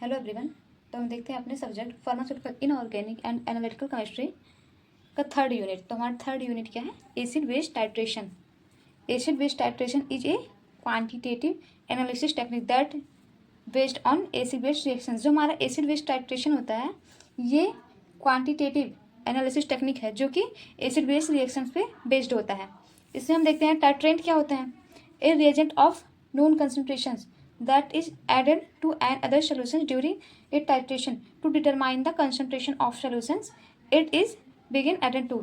Hello everyone. तो हम देखते हैं अपने subject pharmaceutical inorganic and analytical chemistry का थर्ड यूनिट। तो हमारा थर्ड यूनिट क्या है? Acid base titration. Acid base titration is a quantitative analysis technique that based on acid base reaction. जो हमारा एसिड बेस टाइट्रेशन होता है ये क्वांटिटेटिव एनालिसिस टेक्निक है जो कि एसिड बेस रिएक्शन पे बेस्ड होता है। इसमें हम देखते हैं टाइट्रेंट क्या होते हैं। A reagent of known concentrations that is added to an other solutions during its titration to determine the concentration of solutions it is begin added to।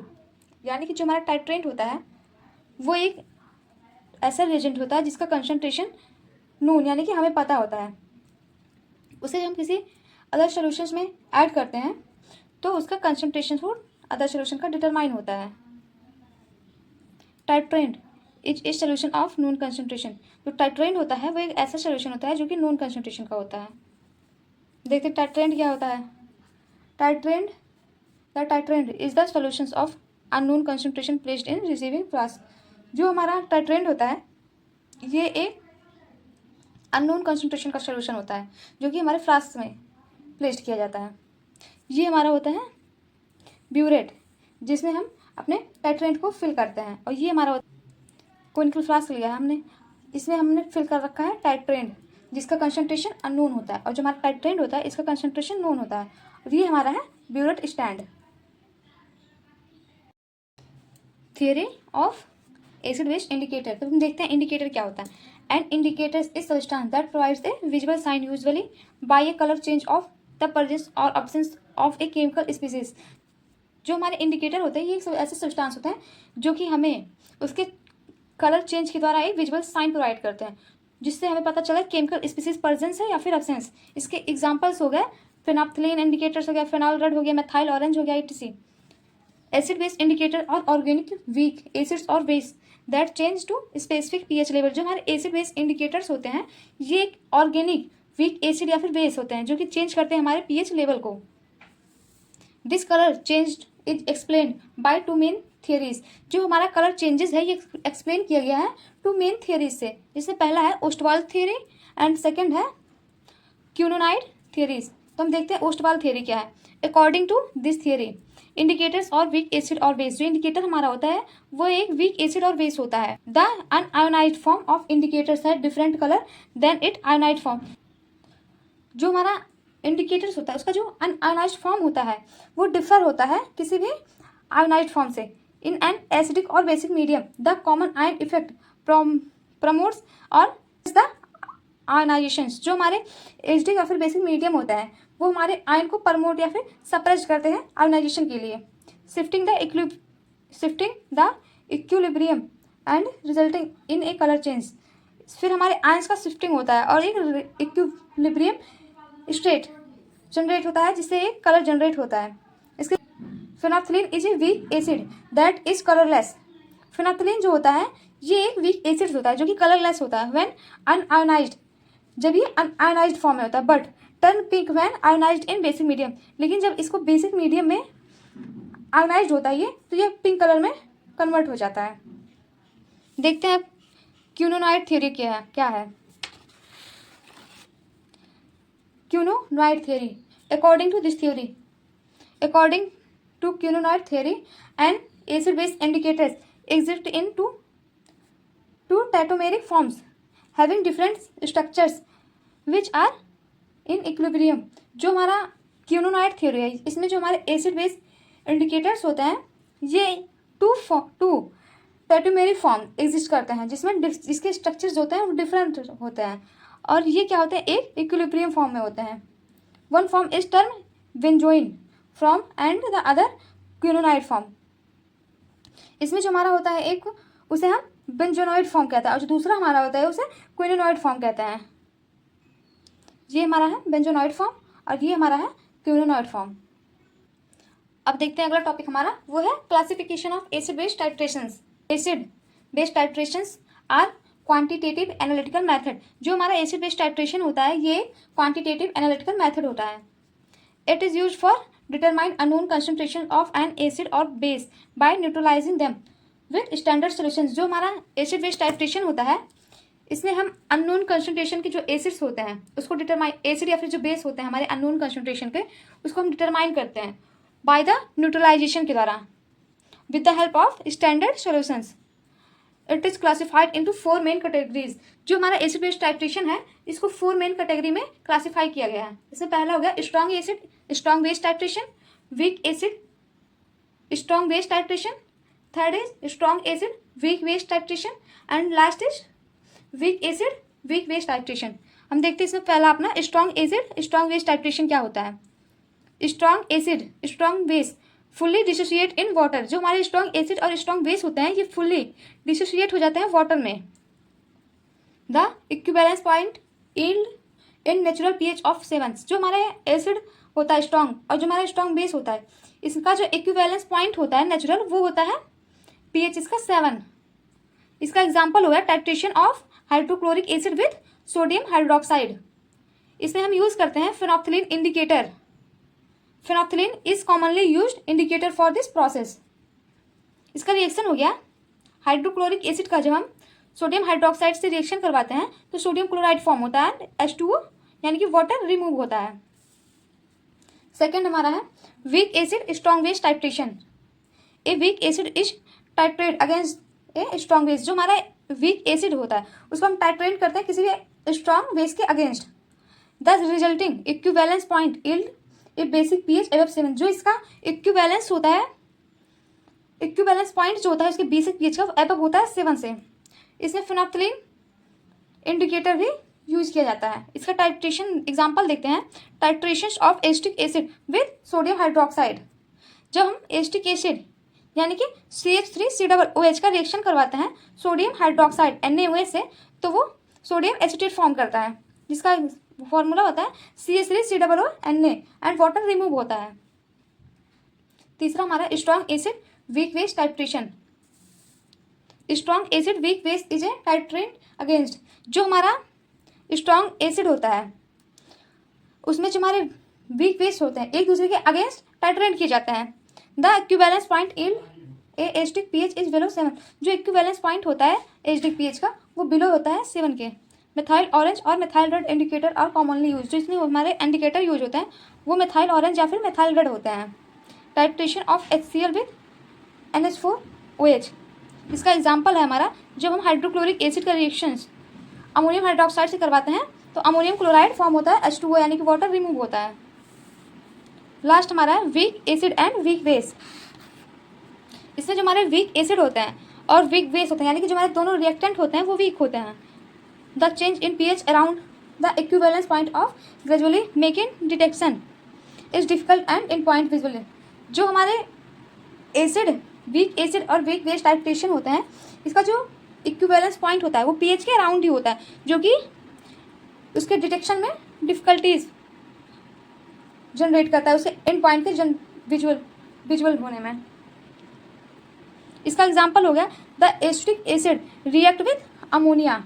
यानी कि जो हमारा टाइट्रेंट होता है वो एक ऐसा रिएजेंट होता है जिसका कंसंट्रेशन नून यानी कि हमें पता होता है, उसे हम किसी अदर सॉल्यूशंस में ऐड करते हैं तो उसका कंसंट्रेशन वो अदर सॉल्यूशन का डिटरमाइन होता है। Titrant is a solution of known concentration. जो टाइट्रेंट होता है वो एक ऐसा सोल्यूशन होता है जो कि नोन कंसंट्रेशन का होता है। देखते टाइट्रेंट क्या होता है। Titrant the titrant is the solutions of unknown concentration placed in receiving flask. जो हमारा टाइट्रेंट होता है ये एक अननोन कंसंट्रेशन का सोल्यूशन होता है जो कि हमारे फ्लास्क में प्लेस्ड किया जाता है। ये हमारा होता है ब्यूरेट जिसमें हम अपने टाइट्रेंट को फिल करते हैं। और ये हमारा कोनिकल फ्लास्क लिया है हमने, इसमें हमने फिल कर रखा है टाइट्रेंट जिसका कंसंट्रेशन अननोन होता है, और जो हमारा टाइट्रेंट होता है इसका कंसंट्रेशन नोन होता है। और ये हमारा है burette stand. Theory of acid base indicator. तो हम देखते हैं इंडिकेटर क्या होता है। And indicator is substance that provides a visual sign usually by a colour change of the presence और absence of a chemical species. जो हमारे इंडिकेटर होते हैं ये ऐसे सब्सटेंस होते हैं जो कि हमें उसके कलर चेंज के द्वारा एक विजुअल साइन प्रोवाइड करते हैं जिससे हमें पता चला केमिकल स्पीसीज प्रेजेंस है या फिर एब्सेंस। इसके एग्जांपल्स हो गए फेनाप्थलीन इंडिकेटर्स हो गया, फेनॉल रेड हो गया, मेथाइल ऑरेंज हो गया, etc। एसिड बेस इंडिकेटर और ऑर्गेनिक वीक एसिड्स और base that change to specific pH level. जो हमारे एसिड बेस इंडिकेटर्स होते हैं ये एक ऑर्गेनिक वीक एसिड या फिर बेस होते हैं जो कि चेंज करते हैं हमारे पीएच लेवल को। This colour change is explained by two main theories. जो हमारा कलर चेंजेस है ये एक्सप्लेन किया गया है टू मेन थियरीज से, जिसमें पहला है ओस्टवाल थियरी एंड सेकंड है क्यूनोनाइड थियरीज। तो हम देखते हैं ओस्टवाल थियरी क्या है। According to this theory indicators और वीक एसिड और बेस। जो इंडिकेटर हमारा होता है वो एक वीक एसिड और बेस होता है। The unionised form of indicators है different colour than it ionised form. जो हमारा इंडिकेटर्स होता है उसका जो अनआयोनाइज्ड फॉर्म होता है वो डिफर होता है किसी भी आयोनाइज्ड फॉर्म से। इन एन एसिडिक और basic medium the common ion effect promotes और द आयोनाइजेशन। जो हमारे एसिडिक या फिर बेसिक मीडियम होता है वो हमारे आयन को प्रमोट या फिर सप्रेस करते हैं आयोनाइजेशन के लिए। Shifting the equilibrium and resulting in A colour change. फिर हमारे आयंस का शिफ्टिंग होता है और एक इक्विलिब्रियम स्टेट जनरेट होता है जिससे एक कलर जनरेट होता है। इसके phenolphthalein is a weak acid that is colourless. Phenolphthalein जो होता है ये एक वीक एसिड होता है जो कि कलरलेस होता है व्हेन अनआयोनाइज्ड, जब ये अनआयोनाइज्ड फॉर्म में होता है, but turn pink when ionised in basic medium. लेकिन जब इसको बेसिक मीडियम में आयोनाइज्ड होता है ये तो ये पिंक कलर में कन्वर्ट हो जाता है। देखते हैं क्यूनोनाइड थ्योरी क्या है। Quinonoid theory according to this theory, according to quinonoid theory and acid base indicators exist in two tautomeric forms having different structures which are in equilibrium। जो हमारा क्यूनोनाइड थ्योरी है इसमें जो हमारे एसिड बेस इंडिकेटर्स होते हैं ये टू टैटोमेरिक फॉर्म एग्जिस्ट करते हैं जिसमें इसके स्ट्रक्चर्स होते हैं वो डिफरेंट होते हैं। और ये क्या होते हैं एक इक्विलिब्रियम फॉर्म में होते हैं। One form is term benzenoid form and the other quinonoid form. इसमें जो हमारा होता है एक उसे हम बेंजोनॉइड फॉर्म कहते हैं और जो दूसरा हमारा होता है उसे क्यूनोनॉइड फॉर्म कहते हैं। ये हमारा है बेंजोनॉइड फॉर्म और ये हमारा है क्यूनोनॉइड फॉर्म। अब देखते हैं अगला टॉपिक हमारा वो है classification of acid base titrations. Acid base titrations are quantitative analytical method. जो हमारा एसिड बेस टाइट्रेशन होता है ये क्वांटिटेटिव एनालिटिकल मेथड होता है। It is used for determine unknown concentration of an acid or base by neutralizing them with standard solutions। जो हमारा acid base titration होता है इसमें हम अननोन कंसंट्रेशन के जो एसिड्स होते हैं उसको डिटरमाइन, एसिड या फिर जो बेस होते हैं हमारे अननोन कंसंट्रेशन के, उसको हम डिटरमाइन करते हैं बाय द न्यूट्रलाइजेशन के द्वारा with the help of standard solutions. It is classified into 4 main categories. जो हमारा एसिड बेस टाइट्रेशन है इसको 4 मेन कैटेगरी में क्लासीफाई किया गया है। इसमें पहला हो गया strong acid strong base titration, weak acid strong base titration, third is strong acid weak base titration and last is weak acid weak base titration. हम देखते हैं इसमें पहला अपना strong acid strong base titration क्या होता है। Strong acid strong base fully dissociate in water. जो हमारे स्ट्रॉन्ग एसिड और स्ट्रॉन्ग बेस होते हैं ये फुल्ली डिसोसिएट हो जाते हैं वाटर में। The equivalence point in natural pH of 7। जो हमारे एसिड होता है स्ट्रॉन्ग और जो हमारा स्ट्रॉन्ग बेस होता है इसका जो इक्विवेलेंस पॉइंट होता है नेचुरल वो होता है पीएच इसका 7। इसका एग्जाम्पल हो गया titration of hydrochloric acid with sodium hydroxide. इसमें हम यूज करते हैं phenolphthalein indicator. Phenolphthalein is commonly used indicator for this process. इसका रिएक्शन हो गया हाइड्रोक्लोरिक एसिड का जब हम सोडियम हाइड्रोक्साइड से रिएक्शन करवाते हैं तो सोडियम क्लोराइड फॉर्म होता है H2O यानी कि वाटर रिमूव होता है। सेकेंड हमारा है weak acid strong base titration. A weak acid is titrate against a strong base. जो हमारा वीक एसिड होता है उसको हम टाइट्रेट करते हैं किसी भी स्ट्रॉन्ग बेस के अगेंस्ट। दस रिजल्टिंग इक्विवेलेंस पॉइंट इल्ड ए बेसिक पीएच अबव 7। जो इसका इक्विवेलेंस होता है, इक्विवेलेंस पॉइंट जो होता है उसके बेसिक पीएच का अबव होता है 7 से। इसमें फेनोल्फथालीन इंडिकेटर भी यूज किया जाता है। इसका टाइट्रेशन एग्जांपल देखते हैं titration of acetic acid with sodium hydroxide. जब हम एसिटिक एसिड यानी कि CH3COOH का रिएक्शन करवाते हैं सोडियम हाइड्रोक्साइड NaOH से तो वो सोडियम एसिटेट फॉर्म करता है जिसका फॉर्मूला होता है CH3COONA एंड वाटर रिमूव होता है। तीसरा हमारा strong acid weak base titration. Strong acid weak base is a titrate against. जो हमारा स्ट्रॉन्ग एसिड होता है उसमें जो हमारे वीक बेस होते हैं एक दूसरे के अगेंस्ट टाइट्रेट किए जाते हैं। The equivalence point in A acidic pH is below 7। जो इक्विवेलेंस पॉइंट होता है एसिडिक पीएच का वो बिलो होता है 7 के। मिथाइल ऑरेंज और methyl red indicator are commonly use. जो इसमें हमारे इंडिकेटर यूज होते हैं वो मिथाइल ऑरेंज या फिर मिथाइल रेड होते हैं। Titration of HCl with NH4OH। इसका एग्जाम्पल है हमारा जब हम हाइड्रोक्लोरिक एसिड का रिएक्शन अमोनियम हाइड्रोक्साइड से करवाते हैं तो अमोनियम क्लोराइड फॉर्म होता है H2O यानी कि वाटर रिमूव होता है। लास्ट हमारा है weak acid and weak base. इसमें जो हमारे वीक एसिड होते हैं और वीक बेस होते हैं यानी कि जो हमारे दोनों रिएक्टेंट होते हैं वो वीक होते हैं। The change in pH around the equivalence point of gradually making detection is difficult and in point visually. जो हमारे एसिड वीक एसिड और वीक बेस टाइट्रेशन होते हैं इसका जो इक्विवेलेंस पॉइंट होता है वो पीएच के अराउंड ही होता है जो कि उसके डिटेक्शन में डिफिकल्टीज जनरेट करता है उसके इन पॉइंट के विजुअल होने में। इसका एग्जाम्पल हो गया the acetic acid react with ammonia.